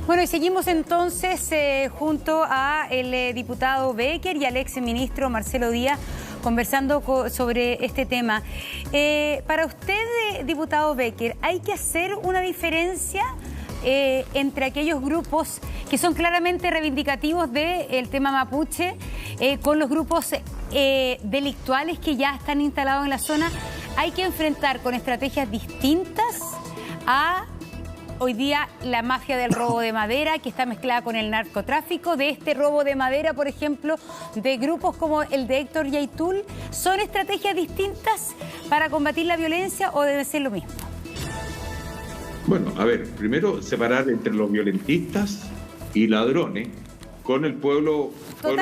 Bueno, y seguimos entonces junto a el diputado Becker y al ex ministro Marcelo Díaz conversando sobre este tema. Para usted, diputado Becker, ¿hay que hacer una diferencia entre aquellos grupos que son claramente reivindicativos del tema mapuche con los grupos delictuales que ya están instalados en la zona? ¿Hay que enfrentar con estrategias distintas a hoy día la mafia del robo de madera, que está mezclada con el narcotráfico, de este robo de madera, por ejemplo, de grupos como el de Héctor Yaitul? ¿Son estrategias distintas para combatir la violencia o debe ser lo mismo? Bueno, a ver, primero separar entre los violentistas y ladrones con el pueblo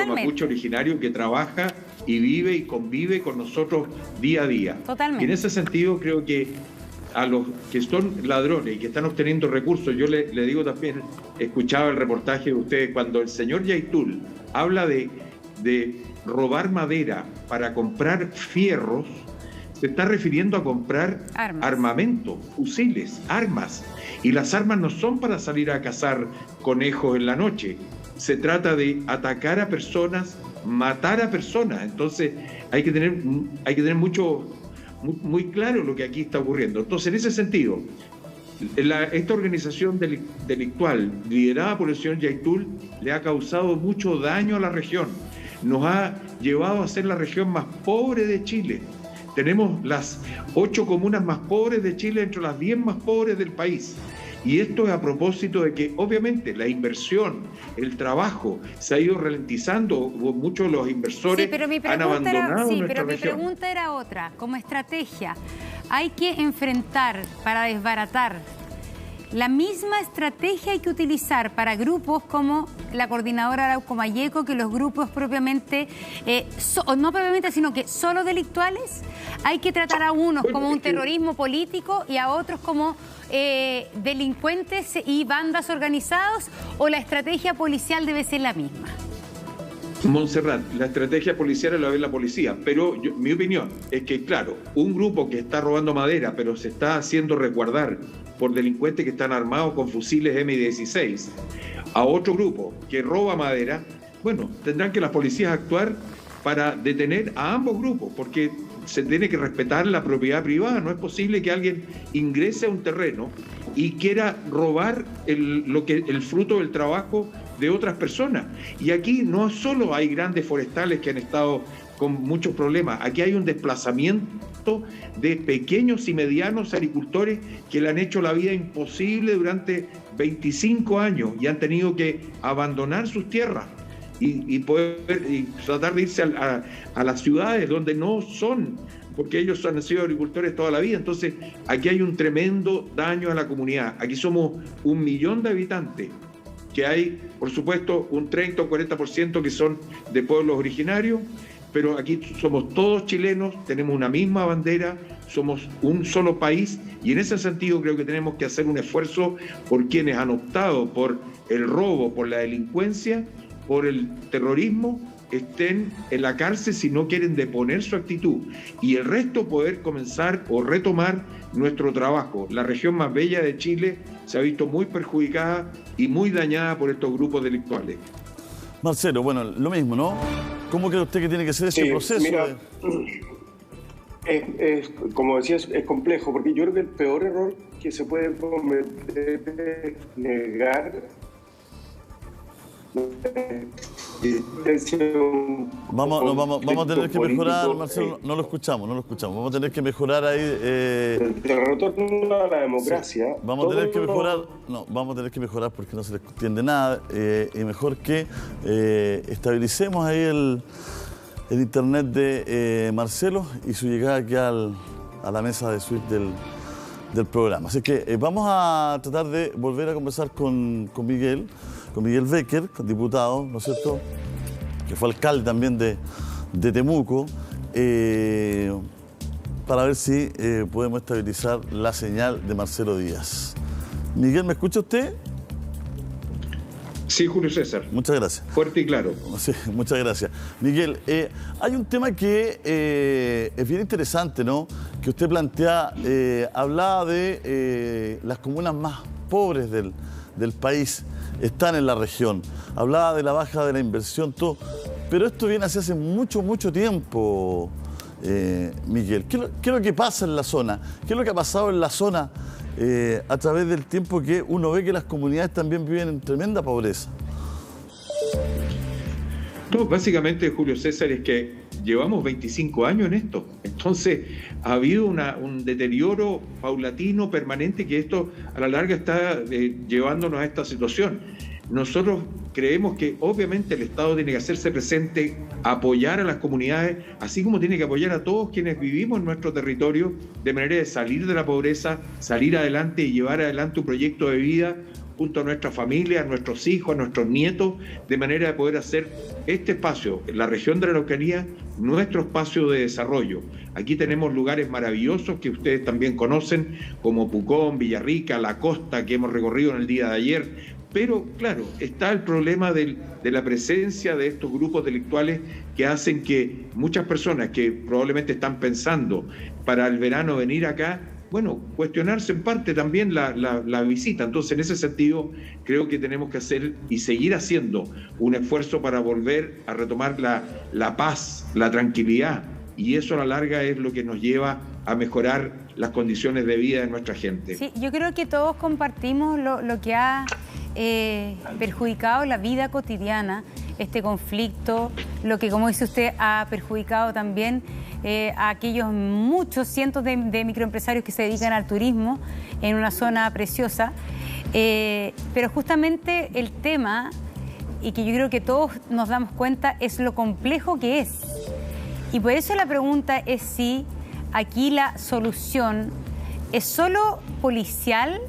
mapuche originario que trabaja y vive y convive con nosotros día a día. Totalmente. Y en ese sentido creo que a los que son ladrones y que están obteniendo recursos, yo le digo también, escuchaba el reportaje de ustedes, cuando el señor Yaitul habla de robar madera para comprar fierros, se está refiriendo a comprar armamento, fusiles, armas. Y las armas no son para salir a cazar conejos en la noche. Se trata de atacar a personas, matar a personas. Entonces hay que tener muy claro lo que aquí está ocurriendo. Entonces, en ese sentido, esta organización delictual liderada por el señor Yaitul le ha causado mucho daño a la región. Nos ha llevado a ser la región más pobre de Chile. Tenemos las 8 comunas más pobres de Chile entre las 10 más pobres del país. Y esto es a propósito de que, obviamente, la inversión, el trabajo, se ha ido ralentizando. Muchos de los inversores han abandonado nuestra región. Mi pregunta era otra. Como estrategia, hay que enfrentar para desbaratar. La misma estrategia hay que utilizar para grupos como la Coordinadora Arauco Mayeco, que los grupos propiamente, no propiamente, sino que solo delictuales. Hay que tratar a unos como un terrorismo político y a otros como delincuentes y bandas organizados, o la estrategia policial debe ser la misma. Montserrat, la estrategia policial la ve la policía, pero mi opinión es que, claro, un grupo que está robando madera, pero se está haciendo resguardar por delincuentes que están armados con fusiles M16, a otro grupo que roba madera, bueno, tendrán que las policías actuar para detener a ambos grupos, porque se tiene que respetar la propiedad privada. No es posible que alguien ingrese a un terreno y quiera robar el fruto del trabajo de otras personas. Y aquí no solo hay grandes forestales que han estado con muchos problemas, aquí hay un desplazamiento de pequeños y medianos agricultores que le han hecho la vida imposible durante 25 años y han tenido que abandonar sus tierras y tratar de irse a las ciudades donde no son, porque ellos han sido agricultores toda la vida. Entonces aquí hay un tremendo daño a la comunidad. Aquí somos 1 millón de habitantes, que hay, por supuesto, un 30 o 40% que son de pueblos originarios, pero aquí somos todos chilenos, tenemos una misma bandera, somos un solo país, y en ese sentido creo que tenemos que hacer un esfuerzo por quienes han optado por el robo, por la delincuencia, por el terrorismo, estén en la cárcel si no quieren deponer su actitud, y el resto poder comenzar o retomar nuestro trabajo. La región más bella de Chile se ha visto muy perjudicada y muy dañada por estos grupos delictuales. Marcelo, bueno, lo mismo, ¿no? ¿Cómo cree usted que tiene que ser ese proceso? Mira, como decías, es complejo, porque yo creo que el peor error que se puede cometer es negar Vamos a tener que mejorar, Marcelo, no lo escuchamos. Vamos a tener que mejorar ahí. El retorno a la democracia. Vamos a tener que mejorar porque no se le entiende nada. Y mejor que estabilicemos ahí el internet de Marcelo y su llegada aquí a la mesa de suite del programa. Así que vamos a tratar de volver a conversar con Miguel Becker, diputado, ¿no es cierto?, que fue alcalde también de Temuco, para ver si podemos estabilizar la señal de Marcelo Díaz. Miguel, ¿me escucha usted? Sí, Julio César. Muchas gracias. Fuerte y claro. Sí, muchas gracias. Miguel, hay un tema que es bien interesante, ¿no?, que usted plantea, hablaba de las comunas más pobres del del país están en la región. Hablaba de la baja de la inversión, todo, pero esto viene así hace mucho, mucho tiempo, Miguel. ¿Qué es lo que pasa en la zona? ¿Qué es lo que ha pasado en la zona a través del tiempo que uno ve que las comunidades también viven en tremenda pobreza? No, básicamente, Julio César, es que llevamos 25 años en esto. Entonces, ha habido un deterioro paulatino, permanente, que esto a la larga está llevándonos a esta situación. Nosotros creemos que obviamente el Estado tiene que hacerse presente, apoyar a las comunidades, así como tiene que apoyar a todos quienes vivimos en nuestro territorio, de manera de salir de la pobreza, salir adelante y llevar adelante un proyecto de vida junto a nuestra familia, a nuestros hijos, a nuestros nietos, de manera de poder hacer este espacio, la región de la Araucanía, nuestro espacio de desarrollo. Aquí tenemos lugares maravillosos que ustedes también conocen, como Pucón, Villarrica, La Costa, que hemos recorrido en el día de ayer. Pero, claro, está el problema de la presencia de estos grupos delictuales que hacen que muchas personas que probablemente están pensando para el verano venir acá, bueno, cuestionarse en parte también la visita. Entonces, en ese sentido, creo que tenemos que hacer y seguir haciendo un esfuerzo para volver a retomar la paz, la tranquilidad, y eso a la larga es lo que nos lleva a mejorar las condiciones de vida de nuestra gente. Sí, yo creo que todos compartimos lo que ha perjudicado la vida cotidiana, este conflicto, lo que, como dice usted, ha perjudicado también a aquellos muchos cientos de microempresarios que se dedican al turismo en una zona preciosa. Pero justamente el tema, y que yo creo que todos nos damos cuenta, es lo complejo que es. Y por eso la pregunta es si aquí la solución es solo policial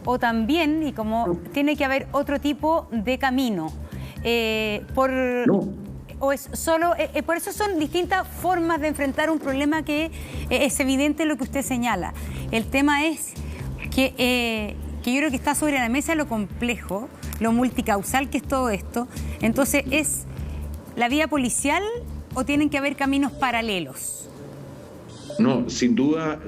o también, y como tiene que haber otro tipo de camino. O es solo, por eso son distintas formas de enfrentar un problema que es evidente lo que usted señala. El tema es que yo creo que está sobre la mesa lo complejo, lo multicausal que es todo esto. Entonces, ¿es la vía policial o tienen que haber caminos paralelos? No, sin duda,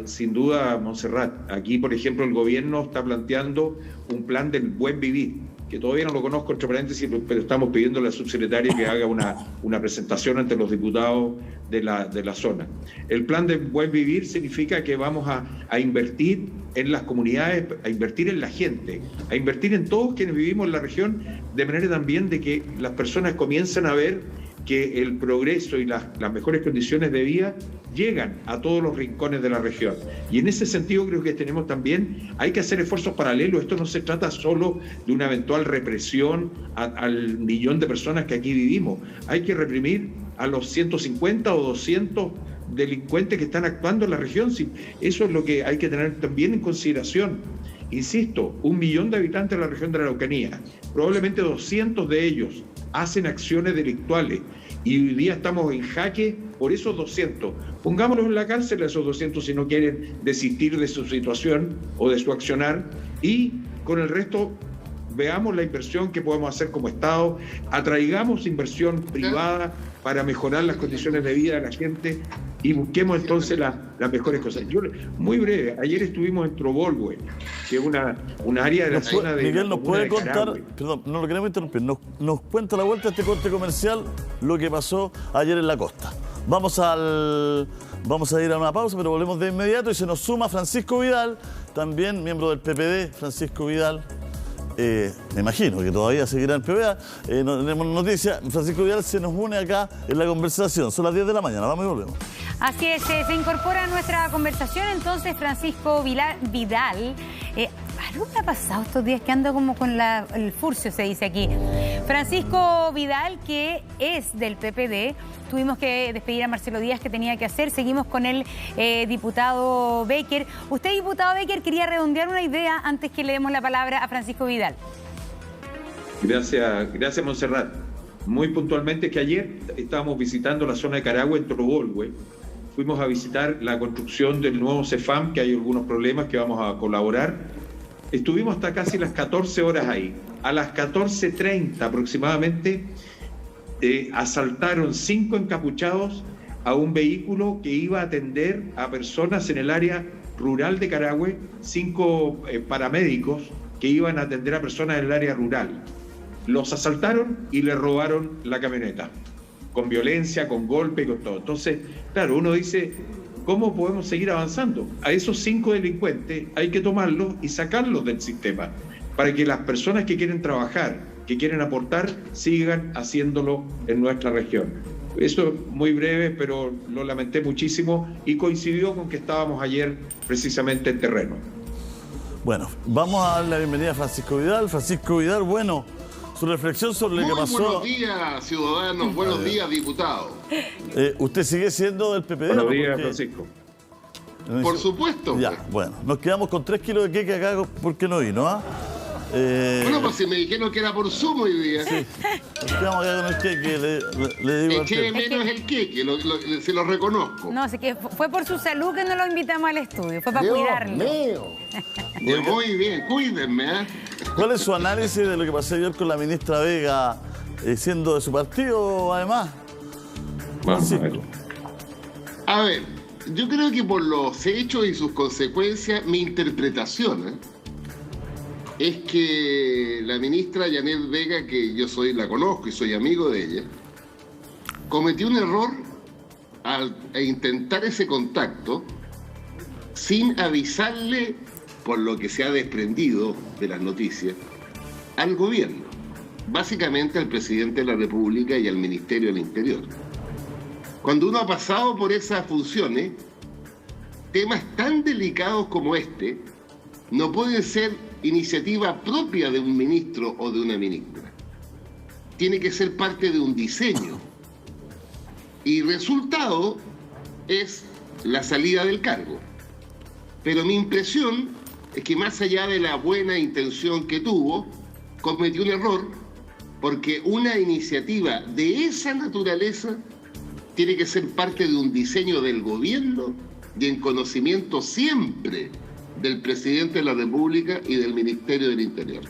Montserrat. Aquí, por ejemplo, el gobierno está planteando un plan del buen vivir, que todavía no lo conozco, entre paréntesis, pero estamos pidiendo a la subsecretaria que haga una presentación ante los diputados de la zona. El plan del buen vivir significa que vamos a invertir en las comunidades, a invertir en la gente, a invertir en todos quienes vivimos en la región, de manera también de que las personas comiencen a ver que el progreso y las mejores condiciones de vida llegan a todos los rincones de la región. Y en ese sentido creo que tenemos también, hay que hacer esfuerzos paralelos. Esto no se trata solo de una eventual represión al millón de personas que aquí vivimos. Hay que reprimir a los 150 o 200 delincuentes que están actuando en la región. Eso es lo que hay que tener también en consideración. Insisto, 1 millón de habitantes en la región de la Araucanía, probablemente 200 de ellos hacen acciones delictuales y hoy día estamos en jaque por esos 200. Pongámoslos en la cárcel a esos 200 si no quieren desistir de su situación o de su accionar, y con el resto veamos la inversión que podemos hacer como Estado, atraigamos inversión privada para mejorar las condiciones de vida de la gente y busquemos entonces las mejores cosas. Yo, muy breve, ayer estuvimos en Trobolwe, que es un área de la zona de... Miguel, ¿nos puede contar, perdón, no lo queremos interrumpir, nos cuenta la vuelta a este corte comercial lo que pasó ayer en la costa? Vamos a ir a una pausa, pero volvemos de inmediato y se nos suma Francisco Vidal, también miembro del PPD, Francisco Vidal. Me imagino que todavía seguirá en PPA. No tenemos noticias. Francisco Vidal se nos une acá en la conversación. Son las 10 de la mañana. Vamos y volvemos. Así es, se incorpora a nuestra conversación entonces Francisco Vidal. Algo me ha pasado estos días que ando como con el furcio, se dice aquí. Francisco Vidal, que es del PPD. Tuvimos que despedir a Marcelo Díaz, que tenía que hacer. Seguimos con el diputado Becker. Usted, diputado Becker, quería redondear una idea antes que le demos la palabra a Francisco Vidal. Gracias, Montserrat. Muy puntualmente, que ayer estábamos visitando la zona de Carahue, en Trobolwe. Fuimos a visitar la construcción del nuevo CEFAM, que hay algunos problemas que vamos a colaborar. Estuvimos hasta casi las 14 horas ahí. A las 14:30 aproximadamente asaltaron 5 encapuchados a un vehículo que iba a atender a personas en el área rural de Carahue, 5 paramédicos que iban a atender a personas en el área rural. Los asaltaron y le robaron la camioneta, con violencia, con golpe y con todo. Entonces, claro, uno dice, ¿cómo podemos seguir avanzando? A esos 5 delincuentes hay que tomarlos y sacarlos del sistema, para que las personas que quieren trabajar, que quieren aportar, sigan haciéndolo en nuestra región. Eso es muy breve, pero lo lamenté muchísimo y coincidió con que estábamos ayer precisamente en terreno. Bueno, vamos a dar la bienvenida a Francisco Vidal. Francisco Vidal, bueno, su reflexión sobre lo que pasó. Buenos días, ciudadanos. Buenos días, diputado. ¿Usted sigue siendo del PPD? Buenos días, Francisco. Por supuesto. Ya, bueno, nos quedamos con 3 kilos de queque acá porque no vino, ¿ah? Bueno, pues si me dijeron que era por Zoom hoy día. Sí, nos quedamos acá con el queque, le digo. Eché de menos el queque, se lo reconozco. No, así que fue por su salud que no lo invitamos al estudio, fue para cuidarlo. Muy bien, cuídenme, ¿eh? ¿Cuál es su análisis de lo que pasó ayer con la ministra Vega, siendo de su partido, además? Vamos a ver. A ver, yo creo que por los hechos y sus consecuencias, mi interpretación es que la ministra Janet Vega, que yo la conozco y soy amigo de ella, cometió un error al intentar ese contacto sin avisarle, por lo que se ha desprendido de las noticias, al gobierno, básicamente al presidente de la República y al Ministerio del Interior. Cuando uno ha pasado por esas funciones, temas tan delicados como este no pueden ser iniciativa propia de un ministro o de una ministra. Tiene que ser parte de un diseño. Y resultado es la salida del cargo. Pero mi impresión es que más allá de la buena intención que tuvo, cometió un error, porque una iniciativa de esa naturaleza tiene que ser parte de un diseño del gobierno y en conocimiento siempre del presidente de la República y del Ministerio del Interior.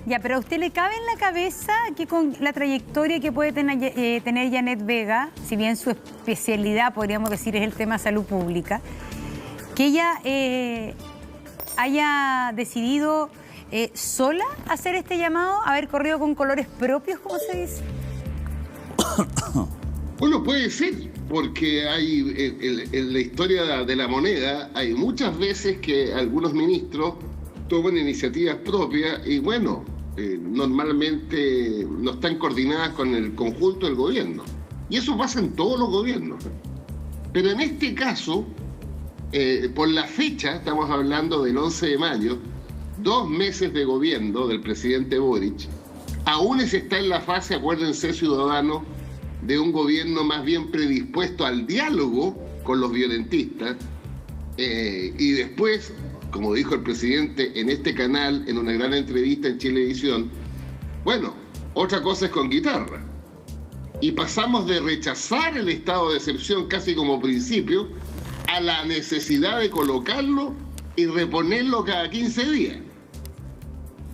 Ya, pero ¿a usted le cabe en la cabeza que con la trayectoria que puede tener Janet Vega, si bien su especialidad, podríamos decir, es el tema salud pública, que ella haya decidido sola hacer este llamado, haber corrido con colores propios, como se dice? Bueno, puede ser, porque hay en la historia de la moneda hay muchas veces que algunos ministros toman iniciativas propias y bueno, normalmente no están coordinadas con el conjunto del gobierno. Y eso pasa en todos los gobiernos. Pero en este caso, por la fecha, estamos hablando del 11 de mayo, 2 meses de gobierno del presidente Boric, aún se está en la fase, acuérdense, ciudadanos, de un gobierno más bien predispuesto al diálogo con los violentistas, y después, como dijo el presidente en este canal, en una gran entrevista en Chilevisión, bueno, otra cosa es con guitarra. Y pasamos de rechazar el estado de excepción casi como principio a la necesidad de colocarlo y reponerlo cada 15 días.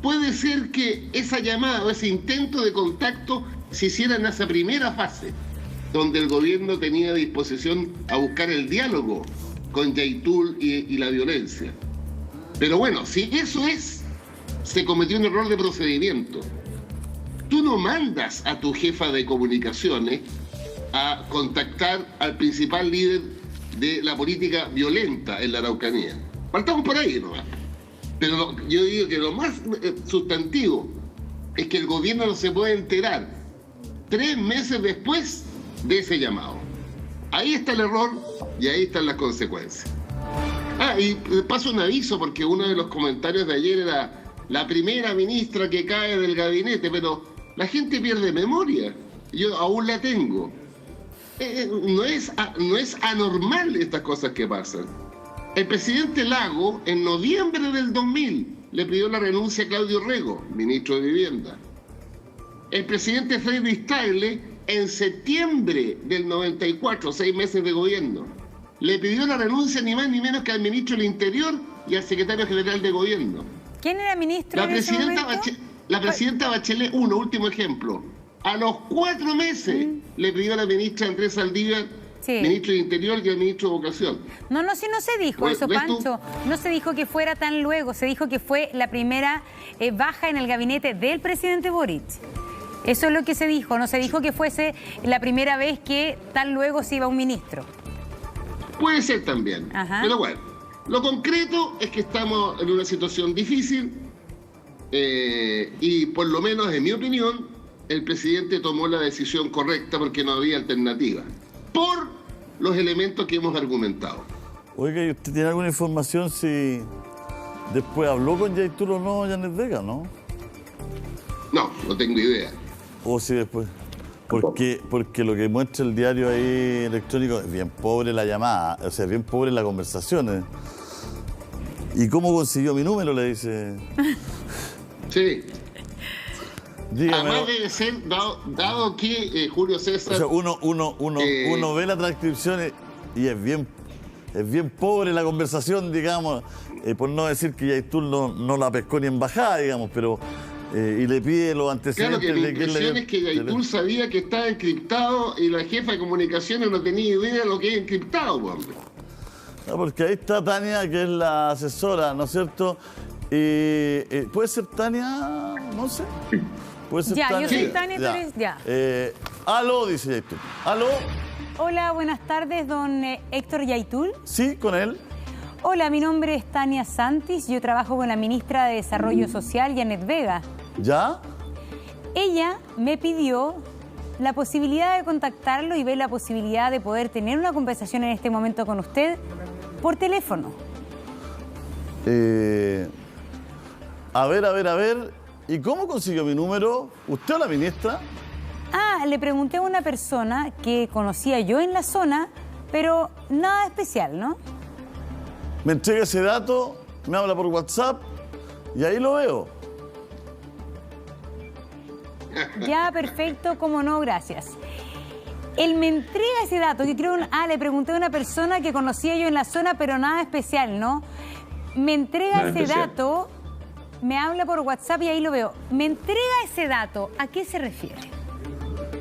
Puede ser que esa llamada o ese intento de contacto se hiciera en esa primera fase, donde el gobierno tenía disposición a buscar el diálogo con Yaitul y la violencia. Pero bueno, si eso se cometió un error de procedimiento. Tú no mandas a tu jefa de comunicaciones a contactar al principal líder de la política violenta en la Araucanía. Partamos por ahí nomás. Pero yo digo que lo más sustantivo es que el gobierno no se puede enterar 3 meses después de ese llamado. Ahí está el error y ahí están las consecuencias. Y paso un aviso, porque uno de los comentarios de ayer era la primera ministra que cae del gabinete, pero la gente pierde memoria. Yo aún la tengo. No es anormal estas cosas que pasan. El presidente Lago, en noviembre del 2000, le pidió la renuncia a Claudio Rego, ministro de Vivienda. El presidente Frei Stagle, en septiembre del 94, 6 meses de gobierno, le pidió la renuncia ni más ni menos que al ministro del Interior y al secretario general de gobierno. ¿Quién era ministro en ese momento? La presidenta Bachelet, último ejemplo. A los 4 meses le pidió a la ministra Andrés Saldívar Sí. ministro de Interior y al ministro de Educación. No, sí, no se dijo Pues, eso, ¿ves tú? Pancho. No se dijo que fuera tan luego, se dijo que fue la primera baja en el gabinete del presidente Boric. Eso es lo que se dijo, no se dijo que fuese la primera vez que tan luego se iba un ministro. Puede ser también, Ajá. pero bueno, lo concreto es que estamos en una situación difícil y por lo menos en mi opinión el presidente tomó la decisión correcta porque no había alternativa, por los elementos que hemos argumentado. Oiga, ¿y usted tiene alguna información si después habló con Yaitul o no Janet Vega, no? No tengo idea. O si después... Porque lo que muestra el diario ahí electrónico es bien pobre la llamada, o sea, bien pobre la conversación. ¿Y cómo consiguió mi número? Le dice. Sí. Dígame. Además debe ser, dado que Julio César... O sea, uno ve la transcripción y es bien pobre la conversación, digamos, por no decir que Yaitul no la pescó ni en bajada, digamos, pero... y le pide los antecedentes. Claro, que la impresión es que Yaitul sabía que estaba encriptado y la jefa de comunicaciones no tenía idea de lo que es encriptado, hombre. No, porque ahí está Tania, que es la asesora, ¿no es cierto? ¿Puede ser Tania? No sé. ¿Puede ser Ya, Tania? yo soy Tania, tú eres... Ya. Aló, dice Yaitul. Aló. Hola, buenas tardes, don Héctor Yaitul. Sí, con él. Hola, mi nombre es Tania Santis, yo trabajo con la ministra de Desarrollo Social, Janet Vega. ¿Ya? Ella me pidió la posibilidad de contactarlo y ver la posibilidad de poder tener una conversación en este momento con usted por teléfono. A ver. ¿Y cómo consiguió mi número? ¿Usted o la ministra? Le pregunté a una persona que conocía yo en la zona, pero nada especial, ¿no? Me entrega ese dato, me habla por WhatsApp y ahí lo veo. Ya, perfecto, cómo no, gracias. Él me entrega ese dato, que creo... le pregunté a una persona que conocía yo en la zona, pero nada especial, ¿no? Me entrega Nada ese especial. dato, me habla por WhatsApp y ahí lo veo. Me entrega ese dato, ¿a qué se refiere?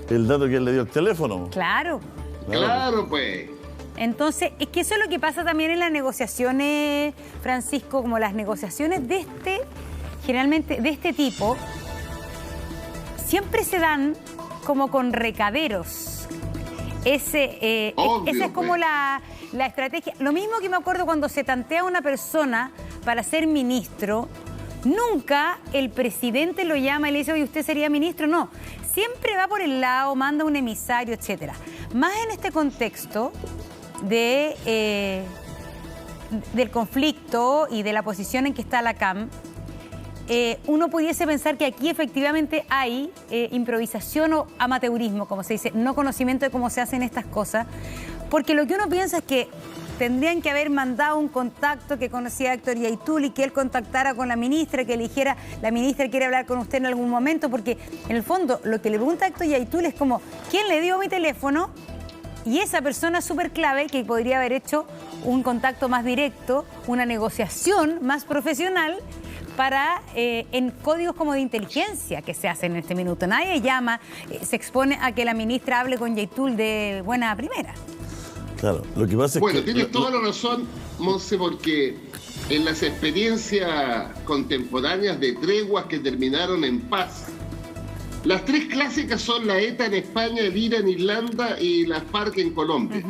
El dato que él le dio el teléfono. Claro. Claro, pues. Entonces, es que eso es lo que pasa también en las negociaciones, Francisco, como las negociaciones generalmente de este tipo, siempre se dan como con recaderos. Esa es como pues. la estrategia. Lo mismo que me acuerdo cuando se tantea a una persona para ser ministro, nunca el presidente lo llama y le dice, oye, ¿usted sería ministro? No, siempre va por el lado, manda un emisario, etcétera. Más en este contexto del conflicto y de la posición en que está la CAM, uno pudiese pensar que aquí efectivamente hay improvisación o amateurismo, como se dice, no conocimiento de cómo se hacen estas cosas, porque lo que uno piensa es que tendrían que haber mandado un contacto que conocía a Héctor Yaitul y que él contactara con la ministra, que le dijera, la ministra quiere hablar con usted en algún momento, porque en el fondo lo que le pregunta a Héctor Yaitul es como, ¿quién le dio mi teléfono? Y esa persona súper clave que podría haber hecho un contacto más directo, una negociación más profesional para en códigos como de inteligencia que se hacen en este minuto. Nadie llama, se expone a que la ministra hable con Yaitul de buena primera. Claro, lo que pasa es Bueno, que... tienes toda la razón, Monse, porque en las experiencias contemporáneas de treguas que terminaron en paz, las tres clásicas son la ETA en España, el IRA en Irlanda y las FARC en Colombia.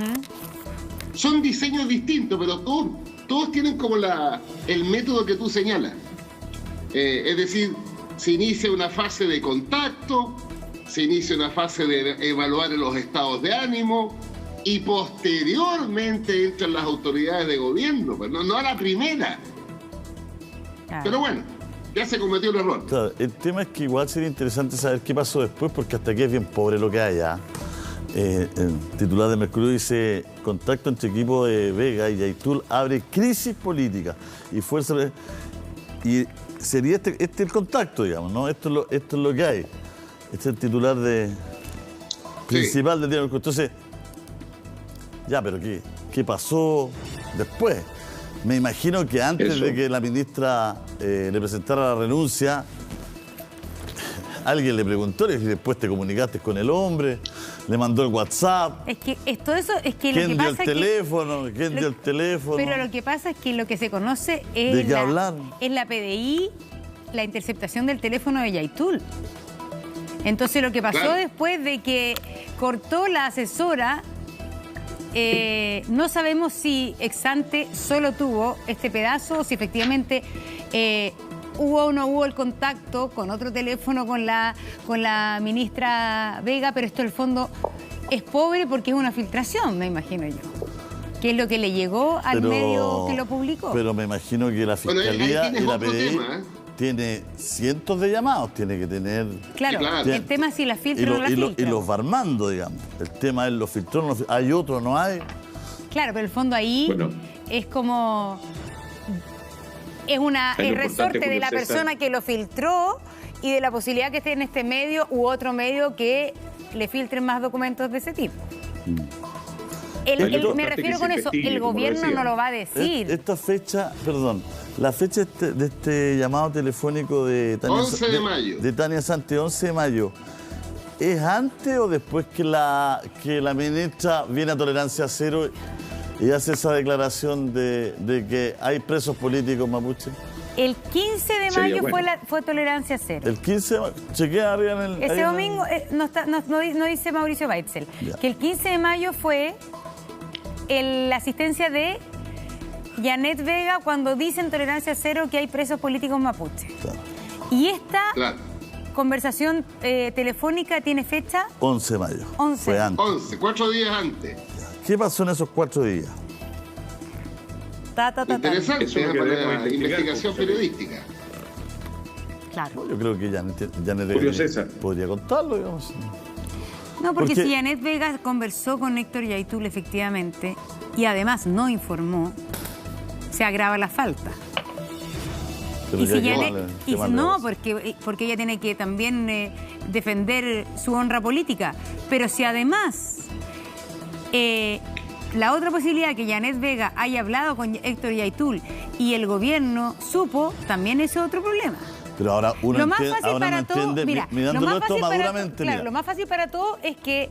Son diseños distintos, pero todos tienen como el método que tú señalas. Es decir, se inicia una fase de contacto, se inicia una fase de evaluar los estados de ánimo y posteriormente entran las autoridades de gobierno, pero no a la primera. Claro. Pero bueno, ya se cometió un error. Claro, el tema es que igual sería interesante saber qué pasó después, porque hasta aquí es bien pobre lo que hay ya. El titular de Mercurio dice, contacto entre equipo de Vega y Yaitul abre crisis política y fuerza... Y sería este el contacto, digamos, ¿no? Esto es lo que hay. Este es el titular principal del diario Mercurio. Entonces, ya, pero ¿qué pasó después? Me imagino que antes de que la ministra le presentara la renuncia, alguien le preguntó y después te comunicaste con el hombre, le mandó el WhatsApp. Es que todo eso, es que ¿Quién lo que dio el pasa teléfono? ¿Quién dio el teléfono? Pero lo que pasa es que lo que se conoce es ¿De qué hablar? Es la PDI, la interceptación del teléfono de Yaitul. Entonces lo que pasó después de que cortó la asesora, no sabemos si ex ante solo tuvo este pedazo o si efectivamente hubo o no hubo el contacto con otro teléfono con la ministra Vega, pero esto en el fondo es pobre porque es una filtración, me imagino yo. Que es lo que le llegó al medio que lo publicó. Pero me imagino que la Fiscalía y la PDI tiene cientos de llamados, tiene que tener... Claro, el tema es si la filtra o no la filtra. Y los va armando, digamos. El tema es los filtró, no, hay otro, no hay. Claro, pero el fondo ahí es como... Es resorte de la persona que lo filtró y de la posibilidad que esté en este medio u otro medio que le filtren más documentos de ese tipo. Me refiero con eso, el gobierno no lo va a decir. Esta fecha, perdón, la fecha de este llamado telefónico de Tania, 11 de mayo. De Tania Santi, 11 de mayo, ¿es antes o después que la ministra viene a Tolerancia Cero y hace esa declaración de que hay presos políticos mapuches? El 15 de mayo fue Tolerancia Cero. El 15 de mayo, chequea arriba en el... Ese domingo, no dice Mauricio Weitzel, que el 15 de mayo fue la asistencia de Janet Vega cuando dicen Tolerancia Cero que hay presos políticos mapuches. Claro. Y esta conversación telefónica tiene fecha... 11 de mayo. 11. Fue antes. 11, 4 días antes. ¿Qué pasó en esos 4 días? Interesante, es una investigación periodística. Claro. Yo creo que Janet Vega podría contarlo, digamos. No, porque si Janet Vega conversó con Héctor Yaitul efectivamente y además no informó, se agrava la falta. Pero y si Janet, porque ella tiene que también defender su honra política. Pero si además la otra posibilidad que Janet Vega haya hablado con Héctor Yaitul y el gobierno supo, también es otro problema. Pero ahora uno lo más fácil para todo, mirándolo esto maduramente. Lo más fácil para todo es que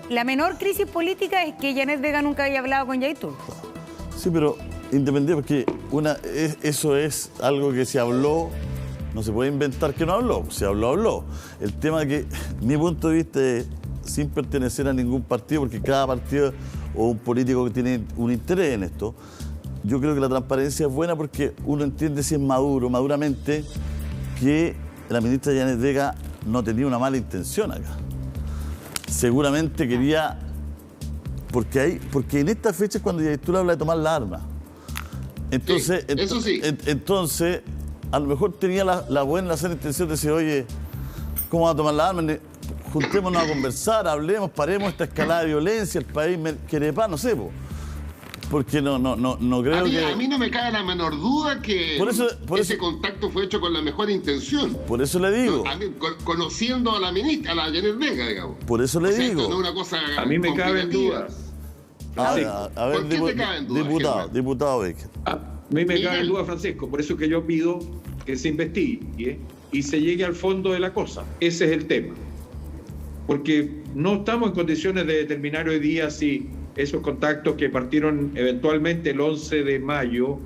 la menor crisis política es que Janet Vega nunca haya hablado con Yaitul. Sí, pero independiente, porque eso es algo que se habló, no se puede inventar que no habló, se habló. El tema que, mi punto de vista es, sin pertenecer a ningún partido, porque cada partido o un político que tiene un interés en esto, yo creo que la transparencia es buena porque uno entiende si es maduramente, que la ministra Janet Vega no tenía una mala intención acá. Seguramente quería... Porque en esta fecha es cuando Yaitul habla de tomar la arma. Entonces, sí, eso sí. Entonces, a lo mejor tenía la buena sana intención de decir, oye, ¿cómo va a tomar la arma? Juntémonos a conversar, hablemos, paremos esta escalada de violencia, el país quiere paz, no sé, porque no creo que... A mí no me cabe la menor duda que ese contacto fue hecho con la mejor intención. Por eso le digo. Conociendo a la ministra, a la Janet Vega, digamos. Por eso le digo. Esto no es una cosa a mí me caben dudas. A ver, diputado Becker. A mí me cabe en duda, Francisco, por eso que yo pido que se investigue y se llegue al fondo de la cosa. Ese es el tema. Porque no estamos en condiciones de determinar hoy día si esos contactos que partieron eventualmente el 11 de mayo,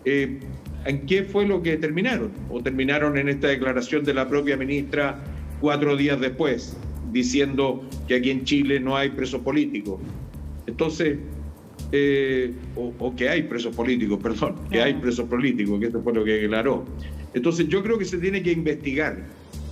¿en qué fue lo que terminaron? O terminaron en esta declaración de la propia ministra 4 días después, diciendo que aquí en Chile no hay presos políticos. Entonces, o que hay presos políticos, perdón, que hay presos políticos, que esto fue lo que declaró. Entonces yo creo que se tiene que investigar,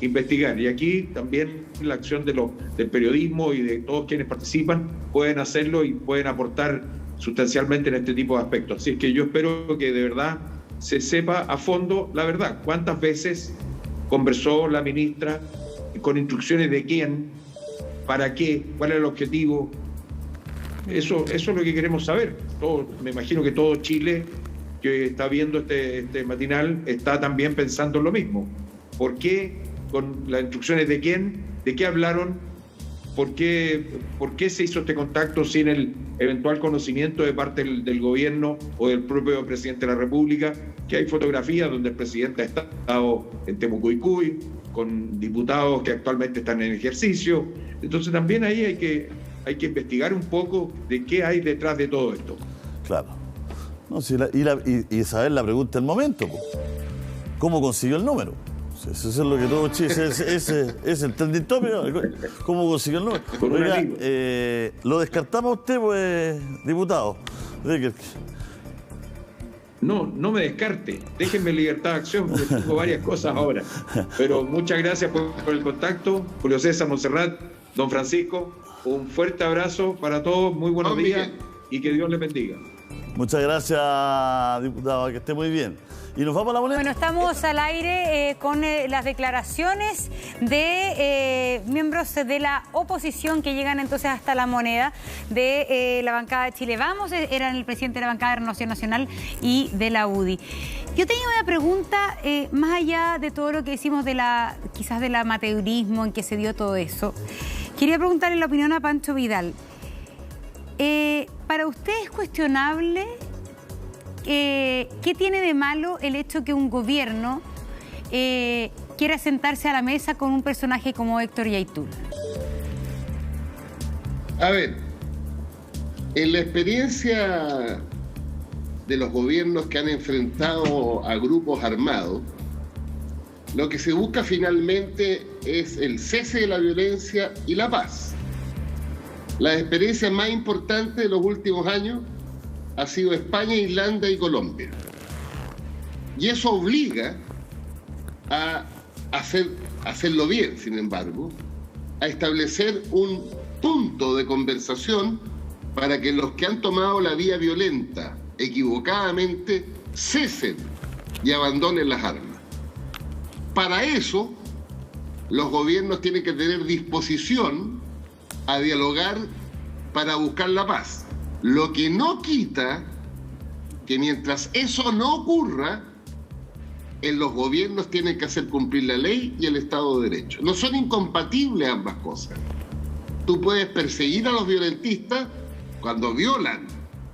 y aquí también la acción del periodismo y de todos quienes participan pueden hacerlo y pueden aportar sustancialmente en este tipo de aspectos. Así es que yo espero que de verdad se sepa a fondo la verdad. ¿Cuántas veces conversó la ministra? ¿Con instrucciones de quién? ¿Para qué? ¿Cuál era el objetivo? Eso es lo que queremos saber. Me imagino que todo Chile que está viendo este matinal está también pensando en lo mismo. ¿Por qué? ¿Con las instrucciones de quién? ¿De qué hablaron? ¿Por qué se hizo este contacto sin el eventual conocimiento de parte del gobierno o del propio presidente de la República? Que hay fotografías donde el presidente ha estado en Temucuicui, con diputados que actualmente están en ejercicio. Entonces también ahí hay que investigar un poco de qué hay detrás de todo esto. Claro. No, si y saber la pregunta del momento, po. ¿Cómo consiguió el número? Eso es lo que todo Chile es el trending topic. ¿Cómo consiguió el número? Oiga, ¿lo descartamos usted, pues, diputado? No me descarte. Déjenme libertad de acción, porque tengo varias cosas ahora. Pero muchas gracias por el contacto. Julio César, Montserrat, don Francisco, un fuerte abrazo para todos, muy buenos días y que Dios les bendiga. Muchas gracias, diputado, que esté muy bien. ¿Y nos vamos a la moneda? Bueno, estamos al aire con las declaraciones de miembros de la oposición que llegan entonces hasta la moneda de la bancada de Chile Vamos. Eran el presidente de la bancada de Renovación Nacional y de la UDI. Yo tenía una pregunta, más allá de todo lo que decimos quizás del amateurismo en que se dio todo eso. Quería preguntarle la opinión a Pancho Vidal. ¿Para usted es cuestionable qué tiene de malo el hecho que un gobierno quiera sentarse a la mesa con un personaje como Héctor Yaitul? A ver, en la experiencia de los gobiernos que han enfrentado a grupos armados, lo que se busca finalmente es el cese de la violencia y la paz. La experiencia más importante de los últimos años ha sido España, Irlanda y Colombia. Y eso obliga a hacerlo bien, sin embargo, a establecer un punto de conversación para que los que han tomado la vía violenta equivocadamente cesen y abandonen las armas. Para eso, los gobiernos tienen que tener disposición a dialogar para buscar la paz. Lo que no quita que mientras eso no ocurra, los gobiernos tienen que hacer cumplir la ley y el Estado de Derecho. No son incompatibles ambas cosas. Tú puedes perseguir a los violentistas cuando violan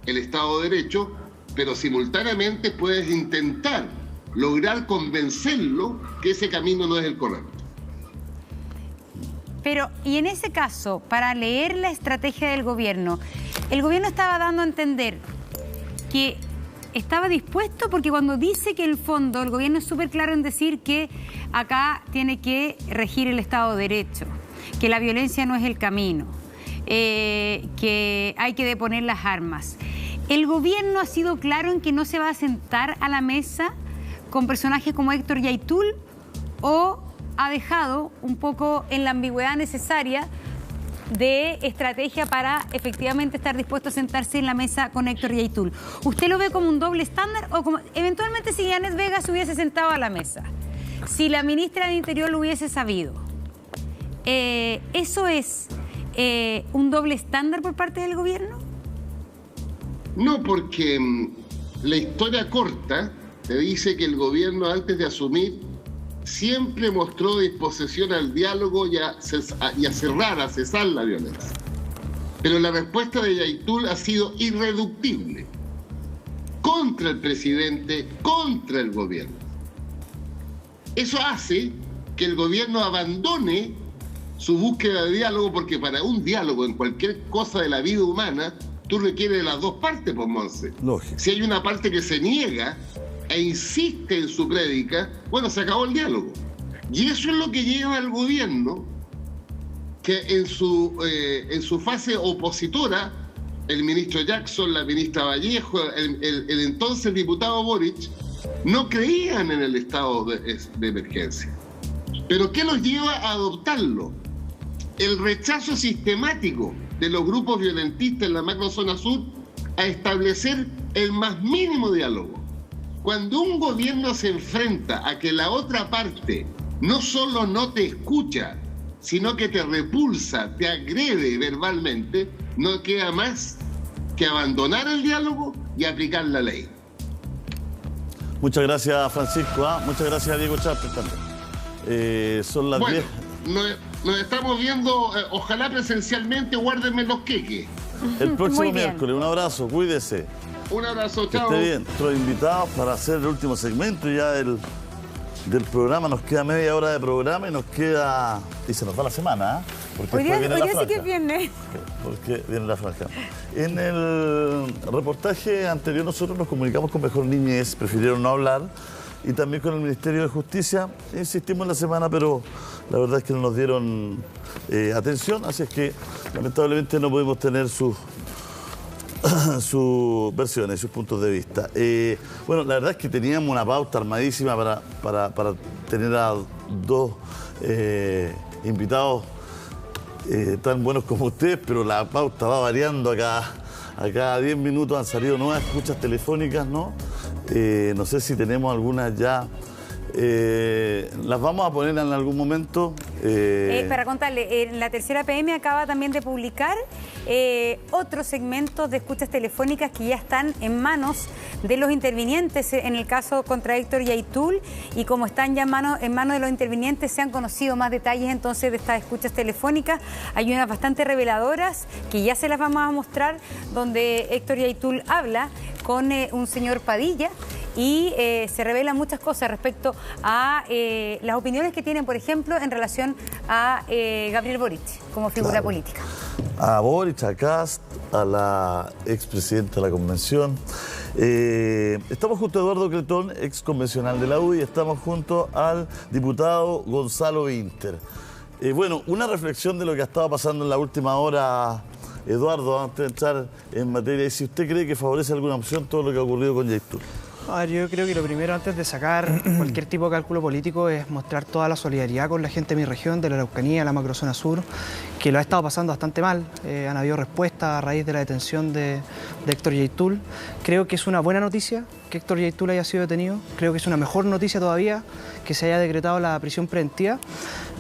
el Estado de Derecho, pero simultáneamente puedes intentar lograr convencerlo que ese camino no es el correcto. Pero, y en ese caso, para leer la estrategia del gobierno, el gobierno estaba dando a entender que estaba dispuesto, porque cuando dice que en el fondo el gobierno es súper claro en decir que acá tiene que regir el Estado de Derecho, que la violencia no es el camino, que hay que deponer las armas. ¿El gobierno ha sido claro en que no se va a sentar a la mesa con personajes como Héctor Yaitul o ha dejado un poco en la ambigüedad necesaria de estrategia para efectivamente estar dispuesto a sentarse en la mesa con Héctor Yaitul? ¿Usted lo ve como un doble estándar o como eventualmente si Yanet Vega se hubiese sentado a la mesa, si la ministra del Interior lo hubiese sabido? ¿Eso es un doble estándar por parte del gobierno? No, porque la historia corta te dice que el gobierno, antes de asumir, siempre mostró disposición al diálogo y a cesar la violencia. Pero la respuesta de Yaitul ha sido irreductible contra el presidente, contra el gobierno. Eso hace que el gobierno abandone su búsqueda de diálogo, porque para un diálogo en cualquier cosa de la vida humana, tú requieres de las dos partes, pues, Monse. Lógico. Si hay una parte que se niega e insiste en su prédica, bueno, se acabó el diálogo. Y eso es lo que lleva al gobierno, que en su fase opositora, el ministro Jackson, la ministra Vallejo, el entonces diputado Boric, no creían en el estado de emergencia. ¿Pero qué los lleva a adoptarlo? El rechazo sistemático de los grupos violentistas en la macrozona sur a establecer el más mínimo diálogo. Cuando un gobierno se enfrenta a que la otra parte no solo no te escucha, sino que te repulsa, te agrede verbalmente, no queda más que abandonar el diálogo y aplicar la ley. Muchas gracias, Francisco. Muchas gracias, Diego Chávez también. Son las 10. Nos estamos viendo, ojalá presencialmente, guárdenme los queques. El próximo miércoles. Un abrazo, cuídese. Un abrazo, que chao. esté bien. Nuestros invitados para hacer el último segmento ya del del programa. Nos queda media hora de programa y nos queda... Y se nos va la semana, ¿eh? Porque hoy día viene la sí franja. que viene. Porque viene la franja. En el reportaje anterior nosotros nos comunicamos con Mejor Niñez, prefirieron no hablar, y también con el Ministerio de Justicia. Insistimos en la semana, pero la verdad es que no nos dieron atención, así es que lamentablemente no pudimos tener sus versiones, sus puntos de vista. Bueno, la verdad es que teníamos una pauta armadísima para tener a dos invitados tan buenos como ustedes, pero la pauta va variando a cada 10 minutos. Han salido nuevas escuchas telefónicas, ¿no? No sé si tenemos algunas ya. Las vamos a poner en algún momento. Para contarle, la Tercera PM acaba también de publicar otros segmentos de escuchas telefónicas que ya están en manos de los intervinientes, en el caso contra Héctor Yaitul, y como están ya en manos de los intervinientes, se han conocido más detalles entonces de estas escuchas telefónicas. Hay unas bastante reveladoras que ya se las vamos a mostrar, donde Héctor Yaitul habla con un señor Padilla, y se revelan muchas cosas respecto a las opiniones que tienen, por ejemplo, en relación a Gabriel Boric como figura política. A Boric, a Kast, a la expresidenta de la convención. Estamos junto a Eduardo Cretón, ex convencional de la UDI, y estamos junto al diputado Gonzalo Winter. Bueno, una reflexión de lo que ha estado pasando en la última hora, Eduardo, antes de entrar en materia, y si usted cree que favorece alguna opción todo lo que ha ocurrido con Yaitul. A ver, yo creo que lo primero, antes de sacar cualquier tipo de cálculo político, es mostrar toda la solidaridad con la gente de mi región, de la Araucanía, la macrozona sur, que lo ha estado pasando bastante mal. Han habido respuestas a raíz de la detención de Héctor Yaitul. Creo que es una buena noticia que Héctor Yaitul haya sido detenido. Creo que es una mejor noticia todavía que se haya decretado la prisión preventiva.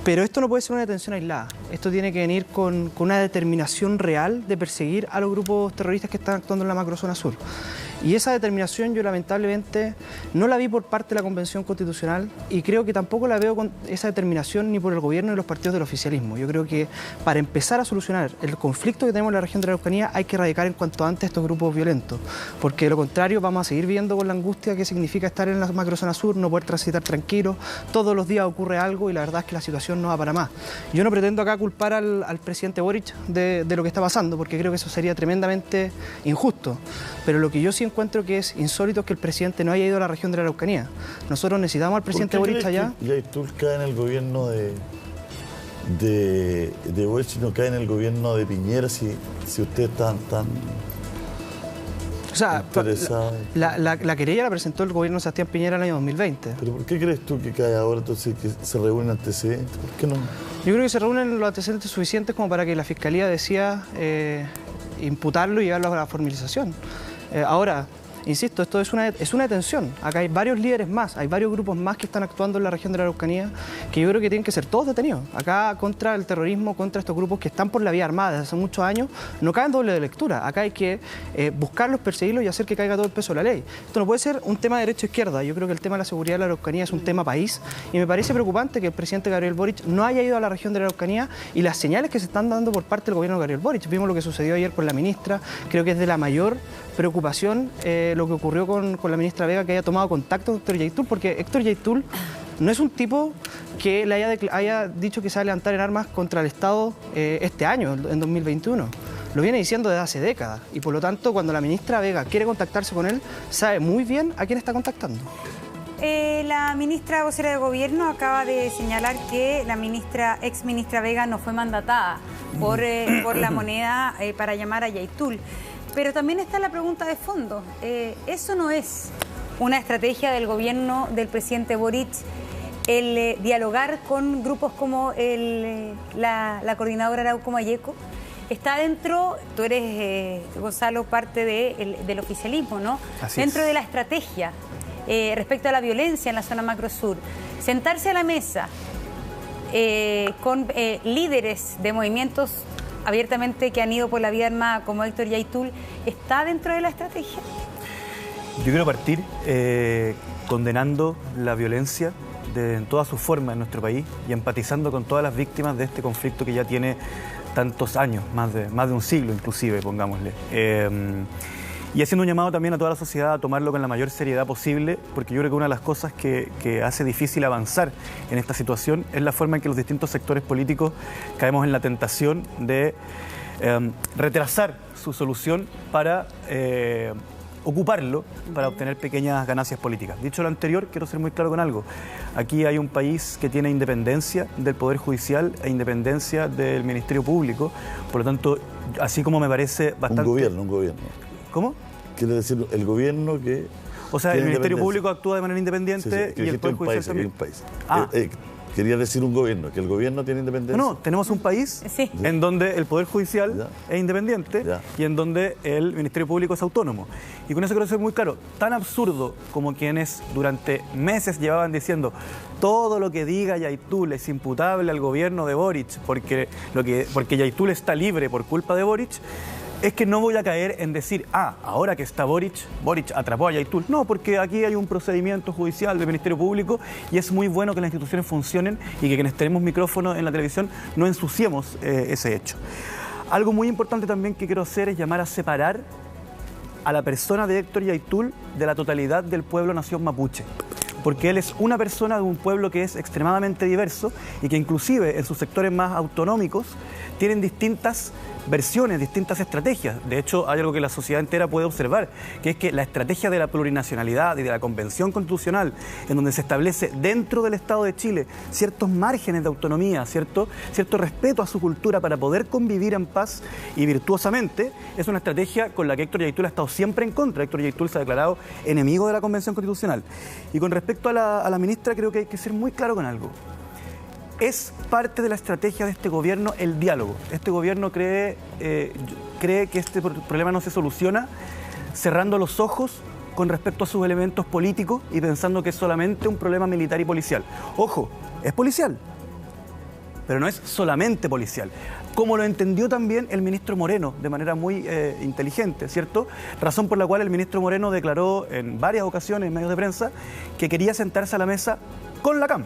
Pero esto no puede ser una detención aislada. Esto tiene que venir con una determinación real de perseguir a los grupos terroristas que están actuando en la macrozona sur. Y esa determinación yo lamentablemente no la vi por parte de la Convención Constitucional, y creo que tampoco la veo con esa determinación ni por el gobierno ni los partidos del oficialismo. Yo creo que para empezar a solucionar el conflicto que tenemos en la región de la Araucanía hay que erradicar en cuanto antes estos grupos violentos, porque de lo contrario vamos a seguir viendo con la angustia que significa estar en la macrozona sur, no poder transitar tranquilo, todos los días ocurre algo y la verdad es que la situación no va para más. Yo no pretendo acá culpar al presidente Boric de lo que está pasando, porque creo que eso sería tremendamente injusto, pero lo que yo sí encuentro que es insólito es que el presidente no haya ido a la región de la Araucanía. Nosotros necesitamos al presidente Boric allá. ¿Y Yaitul cae en el gobierno de Boric, no cae en el gobierno de Piñera si usted está tan o sea, interesado? La querella la presentó el gobierno de Sebastián Piñera en el año 2020. ¿Pero por qué crees tú que cae ahora entonces, que se reúnen antecedentes? ¿Por qué no? Yo creo que se reúnen los antecedentes suficientes como para que la Fiscalía decida imputarlo y llevarlo a la formalización. Ahora, insisto, esto es una detención. Acá hay varios líderes más, hay varios grupos más que están actuando en la región de la Araucanía, que yo creo que tienen que ser todos detenidos. Acá contra el terrorismo, contra estos grupos que están por la vía armada desde hace muchos años, no caen doble de lectura. Acá hay que buscarlos, perseguirlos y hacer que caiga todo el peso de la ley. Esto no puede ser un tema de derecha o izquierda. Yo creo que el tema de la seguridad de la Araucanía es un tema país, y me parece preocupante que el presidente Gabriel Boric no haya ido a la región de la Araucanía, y las señales que se están dando por parte del gobierno de Gabriel Boric. Vimos lo que sucedió ayer con la ministra. Creo que es de la mayor preocupación lo que ocurrió con la ministra Vega, que haya tomado contacto con Héctor Yaitul, porque Héctor Yaitul no es un tipo que le haya dicho que se va a levantar en armas contra el Estado este año, en 2021. Lo viene diciendo desde hace décadas, y por lo tanto cuando la ministra Vega quiere contactarse con él, sabe muy bien a quién está contactando. La ministra vocera de Gobierno acaba de señalar que la ex ministra Vega no fue mandatada por la moneda para llamar a Yaitul. Pero también está la pregunta de fondo. ¿Eso no es una estrategia del gobierno del presidente Boric, el dialogar con grupos como la coordinadora Arauco Mayeco? Está dentro, tú eres, Gonzalo, parte del oficialismo, ¿no? Así dentro es. de la estrategia respecto a la violencia en la zona macro sur. Sentarse a la mesa con líderes de movimientos abiertamente que han ido por la vía armada como Héctor Yaitul, ¿está dentro de la estrategia? Yo quiero partir condenando la violencia en todas sus formas en nuestro país y empatizando con todas las víctimas de este conflicto que ya tiene tantos años, más de un siglo inclusive, pongámosle. Y haciendo un llamado también a toda la sociedad a tomarlo con la mayor seriedad posible, porque yo creo que una de las cosas que hace difícil avanzar en esta situación es la forma en que los distintos sectores políticos caemos en la tentación de retrasar su solución para ocuparlo para obtener pequeñas ganancias políticas. Dicho lo anterior, quiero ser muy claro con algo. Aquí hay un país que tiene independencia del Poder Judicial e independencia del Ministerio Público. Por lo tanto, así como me parece bastante... Un gobierno. ¿Cómo? Quiere decir el gobierno que... O sea, el Ministerio Público actúa de manera independiente y el Poder Judicial también. Un país. Quería decir un gobierno, que el gobierno tiene independencia. No, tenemos un país en donde el Poder Judicial es independiente y en donde el Ministerio Público es autónomo. Y con eso quiero ser muy claro, tan absurdo como quienes durante meses llevaban diciendo todo lo que diga Yaitul es imputable al gobierno de Boric porque Yaitul está libre por culpa de Boric, es que no voy a caer en decir, ahora que está Boric atrapó a Yaitul. No, porque aquí hay un procedimiento judicial del Ministerio Público y es muy bueno que las instituciones funcionen y que quienes tenemos micrófono en la televisión no ensuciemos ese hecho. Algo muy importante también que quiero hacer es llamar a separar a la persona de Héctor Yaitul de la totalidad del pueblo nación mapuche. Porque él es una persona de un pueblo que es extremadamente diverso y que inclusive en sus sectores más autonómicos tienen distintas versiones, distintas estrategias. De hecho, hay algo que la sociedad entera puede observar, que es que la estrategia de la plurinacionalidad y de la Convención Constitucional, en donde se establece dentro del Estado de Chile ciertos márgenes de autonomía, cierto respeto a su cultura para poder convivir en paz y virtuosamente, es una estrategia con la que Héctor Yaitul ha estado siempre en contra. Héctor Yaitul se ha declarado enemigo de la Convención Constitucional. Y con respecto a la ministra, creo que hay que ser muy claro con algo. Es parte de la estrategia de este gobierno el diálogo. Este gobierno cree que este problema no se soluciona cerrando los ojos con respecto a sus elementos políticos y pensando que es solamente un problema militar y policial. Ojo, es policial, pero no es solamente policial. Como lo entendió también el ministro Moreno de manera muy inteligente, ¿cierto? Razón por la cual el ministro Moreno declaró en varias ocasiones en medios de prensa que quería sentarse a la mesa con la CAM.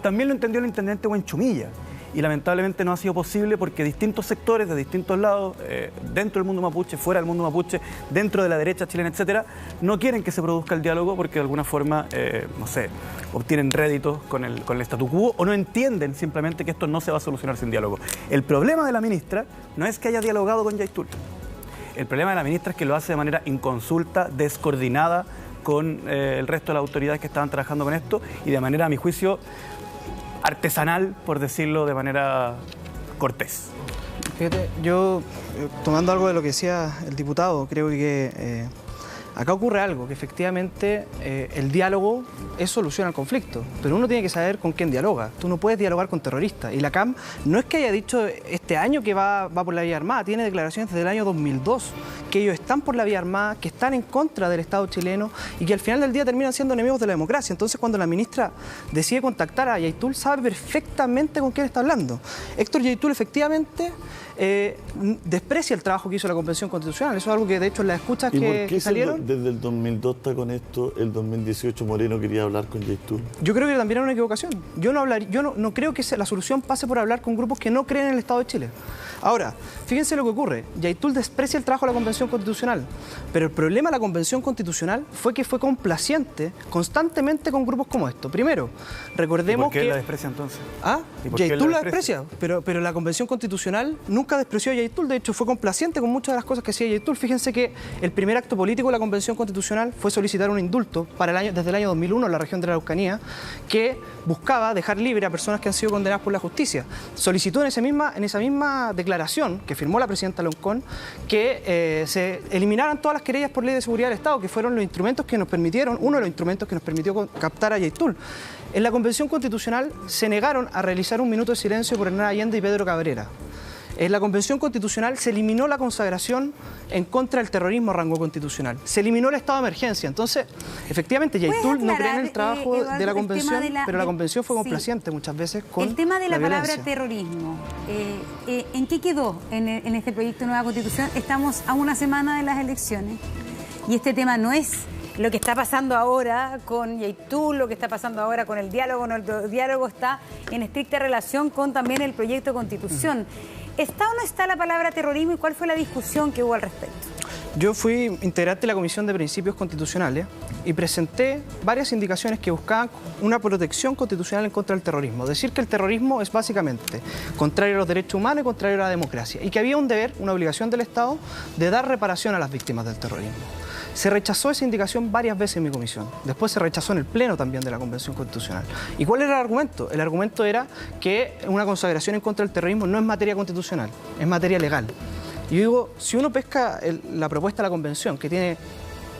También lo entendió el intendente Huenchumilla y lamentablemente no ha sido posible porque distintos sectores de distintos lados, dentro del mundo mapuche, fuera del mundo mapuche, dentro de la derecha chilena, etcétera, no quieren que se produzca el diálogo porque de alguna forma, obtienen réditos con el statu quo o no entienden simplemente que esto no se va a solucionar sin diálogo. El problema de la ministra no es que haya dialogado con Yaitul. El problema de la ministra es que lo hace de manera inconsulta, descoordinada con el resto de las autoridades que estaban trabajando con esto y de manera, a mi juicio, artesanal, por decirlo de manera cortés. Fíjate, yo, tomando algo de lo que decía el diputado, creo que acá ocurre algo, que efectivamente el diálogo es solución al conflicto, pero uno tiene que saber con quién dialoga. Tú no puedes dialogar con terroristas. Y la CAM no es que haya dicho este año que va por la vía armada, tiene declaraciones desde el año 2002, que ellos están por la vía armada, que están en contra del Estado chileno y que al final del día terminan siendo enemigos de la democracia. Entonces, cuando la ministra decide contactar a Yaitul, sabe perfectamente con quién está hablando. Héctor Yaitul efectivamente desprecia el trabajo que hizo la Convención Constitucional. Eso es algo que, de hecho, en las escuchas que salieron... Desde el 2002 está con esto, el 2018 Moreno quería hablar con Yaitul. Yo creo que también era una equivocación. Yo no creo que la solución pase por hablar con grupos que no creen en el Estado de Chile. Ahora, fíjense lo que ocurre. Yaitul desprecia el trabajo de la Convención Constitucional, pero el problema de la Convención Constitucional fue que fue complaciente constantemente con grupos como estos. Primero, recordemos que... ¿Por qué la desprecia entonces? Yaitul la desprecia, pero la Convención Constitucional nunca despreció a Yaitul. De hecho, fue complaciente con muchas de las cosas que hacía Yaitul. Fíjense que el primer acto político de la Convención Constitucional fue solicitar un indulto desde el año 2001 en la región de la Araucanía, que buscaba dejar libre a personas que han sido condenadas por la justicia. Solicitó en esa misma declaración que firmó la presidenta Loncón que se eliminaran todas las querellas por ley de seguridad del Estado, que fueron los instrumentos que nos permitieron, uno de los instrumentos que nos permitió captar a Yaitul. En la Convención Constitucional se negaron a realizar un minuto de silencio por Hernán Allende y Pedro Cabrera. En la Convención Constitucional se eliminó la consagración en contra del terrorismo a rango constitucional. Se eliminó el estado de emergencia. Entonces, efectivamente, Yaitul no cree en el trabajo de la Convención, pero la Convención fue complaciente muchas veces con el tema de la palabra violencia. Terrorismo. ¿En qué quedó en este proyecto de nueva Constitución? Estamos a una semana de las elecciones y este tema no es lo que está pasando ahora con Yaitul, lo que está pasando ahora con el diálogo. No, el diálogo está en estricta relación con también el proyecto de Constitución. ¿Está o no está la palabra terrorismo y cuál fue la discusión que hubo al respecto? Yo fui integrante de la Comisión de Principios Constitucionales y presenté varias indicaciones que buscaban una protección constitucional en contra del terrorismo. Decir que el terrorismo es básicamente contrario a los derechos humanos y contrario a la democracia, y que había un deber, una obligación del Estado de dar reparación a las víctimas del terrorismo. Se rechazó esa indicación varias veces en mi comisión. Después se rechazó en el Pleno también de la Convención Constitucional. ¿Y cuál era el argumento? El argumento era que una consagración en contra del terrorismo no es materia constitucional, es materia legal. Y yo digo, si uno pesca la propuesta de la Convención, que tiene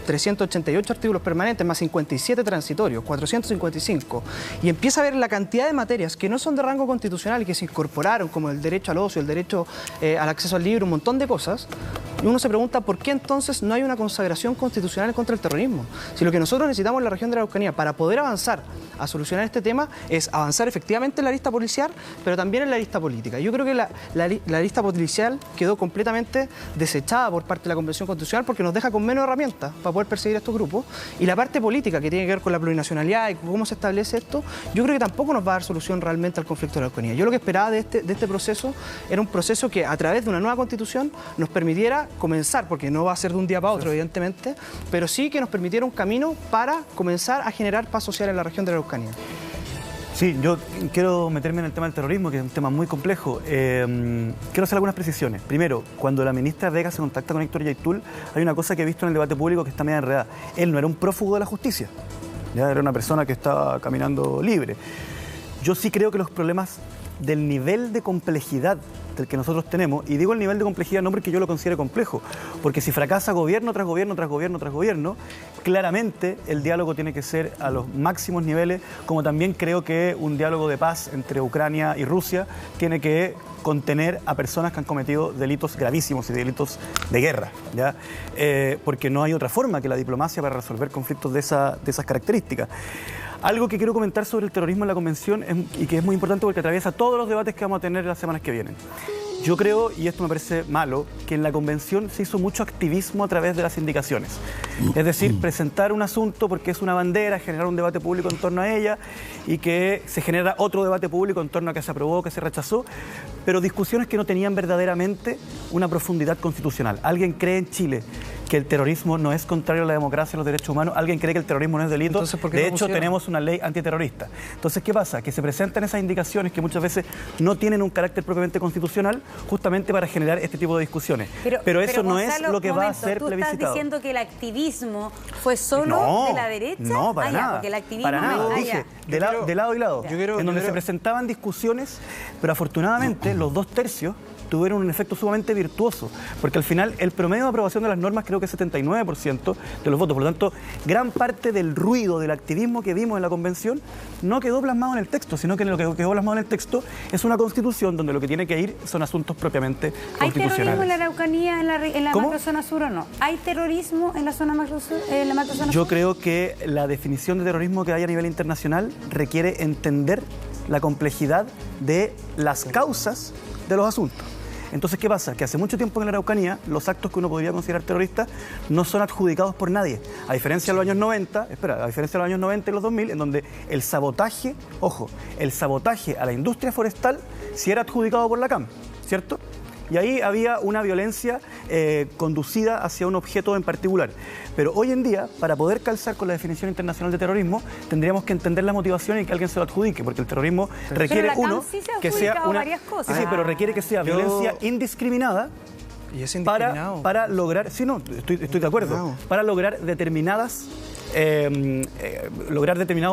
388 artículos permanentes más 57 transitorios, 455, y empieza a ver la cantidad de materias que no son de rango constitucional y que se incorporaron, como el derecho al ocio, el derecho al acceso al libro, un montón de cosas, y uno se pregunta por qué entonces no hay una consagración constitucional contra el terrorismo. Si lo que nosotros necesitamos en la región de la Araucanía para poder avanzar a solucionar este tema es avanzar efectivamente en la lista policial, pero también en la lista política. Yo creo que la lista policial quedó completamente desechada por parte de la Convención Constitucional porque nos deja con menos herramientas para poder perseguir a estos grupos, y la parte política que tiene que ver con la plurinacionalidad y cómo se establece esto, yo creo que tampoco nos va a dar solución realmente al conflicto de la Araucanía. Yo lo que esperaba de este proceso era un proceso que a través de una nueva constitución nos permitiera comenzar, porque no va a ser de un día para otro evidentemente, pero sí que nos permitiera un camino para comenzar a generar paz social en la región de la Araucanía. Sí, yo quiero meterme en el tema del terrorismo, que es un tema muy complejo. Quiero hacer algunas precisiones. Primero, cuando la ministra Vega se contacta con Héctor Yaitul, hay una cosa que he visto en el debate público que está medio enredada. Él no era un prófugo de la justicia, ya era una persona que estaba caminando libre. Yo sí creo que los problemas del nivel de complejidad del que nosotros tenemos, y digo el nivel de complejidad no porque yo lo considere complejo, porque si fracasa gobierno tras gobierno tras gobierno tras gobierno, claramente el diálogo tiene que ser a los máximos niveles, como también creo que un diálogo de paz entre Ucrania y Rusia tiene que contener a personas que han cometido delitos gravísimos y delitos de guerra, ¿ya? Porque no hay otra forma que la diplomacia para resolver conflictos de esas características. Algo que quiero comentar sobre el terrorismo en la Convención y que es muy importante porque atraviesa todos los debates que vamos a tener las semanas que vienen. Yo creo, y esto me parece malo, que en la Convención se hizo mucho activismo a través de las indicaciones. Es decir, presentar un asunto porque es una bandera, generar un debate público en torno a ella y que se genera otro debate público en torno a que se aprobó, que se rechazó, pero discusiones que no tenían verdaderamente una profundidad constitucional. ¿Alguien cree en Chile que el terrorismo no es contrario a la democracia y los derechos humanos? ¿Alguien cree que el terrorismo no es delito? De hecho, tenemos una ley antiterrorista. Entonces, ¿qué pasa? Que se presentan esas indicaciones que muchas veces no tienen un carácter propiamente constitucional, justamente para generar este tipo de discusiones. Pero eso no es lo que va a ser plebiscitado. ¿Tú estás diciendo que el activismo fue solo de la derecha? No, para nada. Porque el activismo para nada. Dije, de lado y lado. En donde se presentaban discusiones, pero afortunadamente los 2/3 tuvieron un efecto sumamente virtuoso, porque al final el promedio de aprobación de las normas creo que es 79% de los votos. Por lo tanto, gran parte del ruido, del activismo que vimos en la Convención no quedó plasmado en el texto, sino que lo que quedó plasmado en el texto es una Constitución donde lo que tiene que ir son asuntos propiamente constitucionales. ¿Hay terrorismo en la Araucanía, en la macrozona sur o no? ¿Hay terrorismo en la zona macrozona sur? Yo creo que la definición de terrorismo que hay a nivel internacional requiere entender la complejidad de las causas de los asuntos. Entonces, ¿qué pasa? Que hace mucho tiempo en la Araucanía los actos que uno podría considerar terroristas no son adjudicados por nadie. A diferencia de los años 90, y los 2000, en donde el sabotaje, el sabotaje a la industria forestal sí era adjudicado por la CAM, ¿cierto? Y ahí había una violencia conducida hacia un objeto en particular. Pero hoy en día, para poder calzar con la definición internacional de terrorismo, tendríamos que entender la motivación y que alguien se lo adjudique, porque el terrorismo requiere que sea una varias cosas. Sí, pero requiere que sea violencia indiscriminada. Y es indiscriminado. Para lograr, sí, no, estoy de acuerdo, para lograr determinados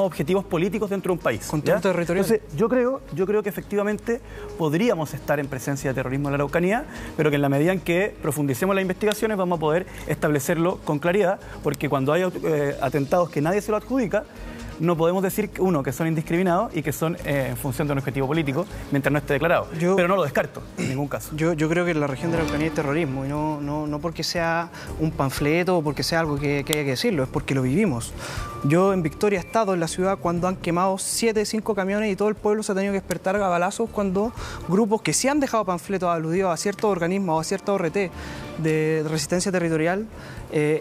objetivos políticos dentro de un país. Control territorial. Entonces, yo creo que efectivamente podríamos estar en presencia de terrorismo en la Araucanía, pero que en la medida en que profundicemos las investigaciones vamos a poder establecerlo con claridad, porque cuando hay atentados que nadie se lo adjudica, no podemos decir, que son indiscriminados y que son en función de un objetivo político mientras no esté declarado. Pero no lo descarto en ningún caso. Yo creo que en la región de la Araucanía hay terrorismo, y no porque sea un panfleto o porque sea algo que haya que decirlo, es porque lo vivimos. Yo en Victoria he estado en la ciudad cuando han quemado 5 camiones y todo el pueblo se ha tenido que despertar a balazos cuando grupos que sí han dejado panfletos aludidos a ciertos organismos o a ciertos ORT de resistencia territorial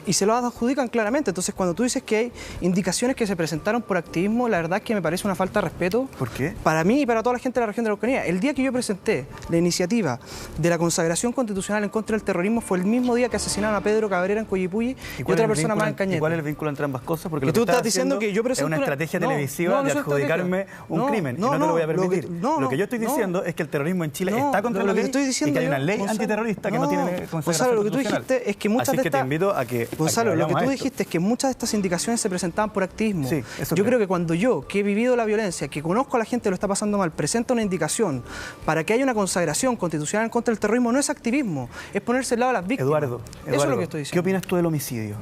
y se lo adjudican claramente. Entonces, cuando tú dices que hay indicaciones que se presentaron presentan por activismo, la verdad es que me parece una falta de respeto. ¿Por qué? Para mí y para toda la gente de la región de la Araucanía. El día que yo presenté la iniciativa de la consagración constitucional en contra del terrorismo fue el mismo día que asesinaron a Pedro Cabrera en Coyipulli y otra persona más en Cañete. ¿Y cuál es el vínculo entre ambas cosas? Porque tú estás diciendo que yo presento es una estrategia televisiva de adjudicarme un crimen, y no te lo voy a permitir. Lo que yo estoy diciendo es que el terrorismo en Chile está contra la ley y que hay una ley antiterrorista que no tiene consagración Gonzalo, lo que tú dijiste es que muchas de estas... te invito a que... Gonzalo, lo que tú dijiste es que muchas de estas indicaciones se presentaban por activismo. Sí, eso yo creo que cuando yo, que he vivido la violencia, que conozco a la gente que lo está pasando mal, presenta una indicación para que haya una consagración constitucional contra el terrorismo, no es activismo, es ponerse al lado de las víctimas. Eduardo, eso es lo que estoy diciendo. ¿Qué opinas tú del homicidio?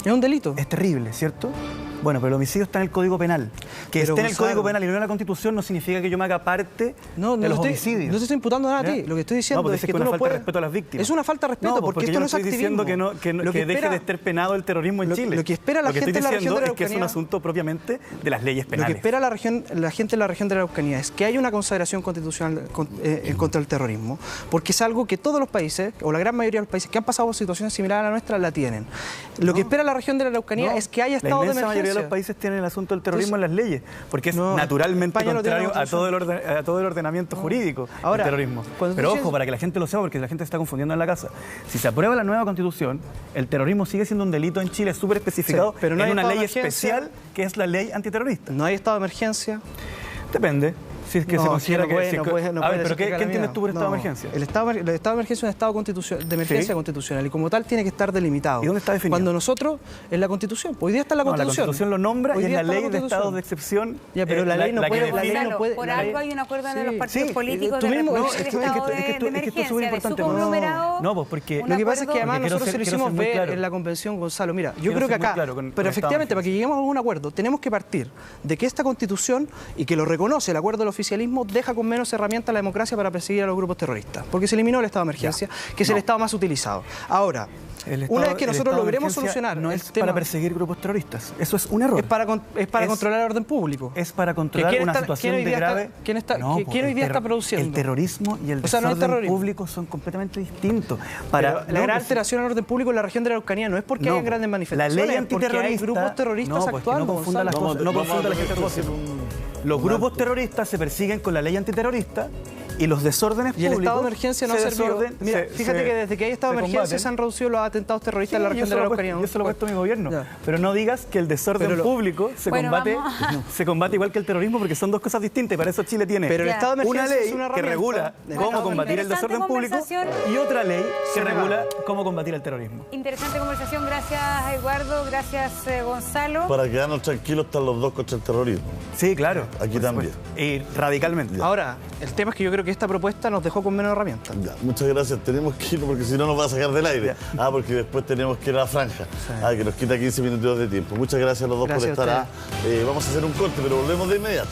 Es un delito. Es terrible, ¿cierto? Bueno, pero el homicidio está en el Código Penal. Que esté en el Código Penal y no en la Constitución no significa que yo me haga parte de los homicidios. No te estoy imputando nada a ti. Lo que estoy diciendo es que tú no puedes... Es una falta de respeto a las víctimas. Es una falta de respeto porque esto no es activismo. Yo no estoy diciendo que deje de estar penado el terrorismo en Chile. Lo que espera la gente de la región de la Araucanía... es que es un asunto propiamente de las leyes penales. Lo que espera la gente de la región de la Araucanía es que haya una consagración constitucional en contra del terrorismo, porque es algo que todos los países, o la gran mayoría de los países que han pasado por situaciones similares a la nuestra, la tienen. Lo que espera la región de la Araucanía es que haya estado de emergencia. La inmensa mayoría de los países tienen el asunto del terrorismo en las leyes, porque es naturalmente contrario a todo el ordenamiento jurídico del terrorismo. Pero ojo, para que la gente lo sepa, porque la gente se está confundiendo en la casa. Si se aprueba la nueva Constitución, el terrorismo sigue siendo un delito en Chile súper especificado, pero no en una ley especial que es la ley antiterrorista. ¿No hay estado de emergencia? Depende. Si es que se considera que... A ver, pero ¿qué entiendes tú por estado de emergencia? El estado de emergencia es un estado de emergencia constitucional y como tal tiene que estar delimitado. ¿Y dónde está definido? Cuando nosotros, en la Constitución, hoy día está en la Constitución. La Constitución lo nombra y en la ley de estados de excepción... Ya, pero la ley no puede... Por algo hay un acuerdo entre los partidos políticos de estado de emergencia, de su conglomerado... No, pues porque... Lo que pasa es que además nosotros se lo hicimos ver en la convención, Gonzalo. Mira, yo creo que acá, pero efectivamente, para que lleguemos a un acuerdo, tenemos que partir de que esta Constitución, y que lo reconoce el acuerdo del oficialismo, deja con menos herramientas la democracia para perseguir a los grupos terroristas, porque se eliminó el estado de emergencia, que es el estado más utilizado. Ahora, una vez que nosotros logremos solucionar no es para perseguir grupos terroristas, eso es un error. Es para controlar el orden público. Es para controlar una situación de grave... ¿Quién hoy día está produciendo? El terrorismo y el desorden público son completamente distintos. La gran alteración al orden público en la región de la Araucanía no es porque hay grandes manifestaciones, la ley antiterrorista, porque hay grupos terroristas actuando. No confunda las cosas. No confunda la gente. Los grupos terroristas se persiguen con la ley antiterrorista y los desórdenes públicos... Y el estado de emergencia no ha servido. Mira, fíjate que desde que hay estado de emergencia se han reducido los atentados terroristas en la región de la Araucanía. Yo se lo he puesto a mi gobierno. Pero no digas que el desorden público se combate igual que el terrorismo, porque son dos cosas distintas y para eso Chile tiene una ley que regula cómo combatir el desorden público y otra ley que regula cómo combatir el terrorismo. Interesante conversación. Gracias, Eduardo. Gracias, Gonzalo. Para quedarnos tranquilos están los dos contra el terrorismo. Sí, claro. Aquí también. Y radicalmente. Ahora, el tema es que yo creo que esta propuesta nos dejó con menos herramientas. Ya, muchas gracias. Tenemos que ir porque si no nos va a sacar del aire. Porque después tenemos que ir a la franja. Que nos quita 15 minutos de tiempo. Muchas gracias a los dos por estar. Vamos a hacer un corte, pero volvemos de inmediato.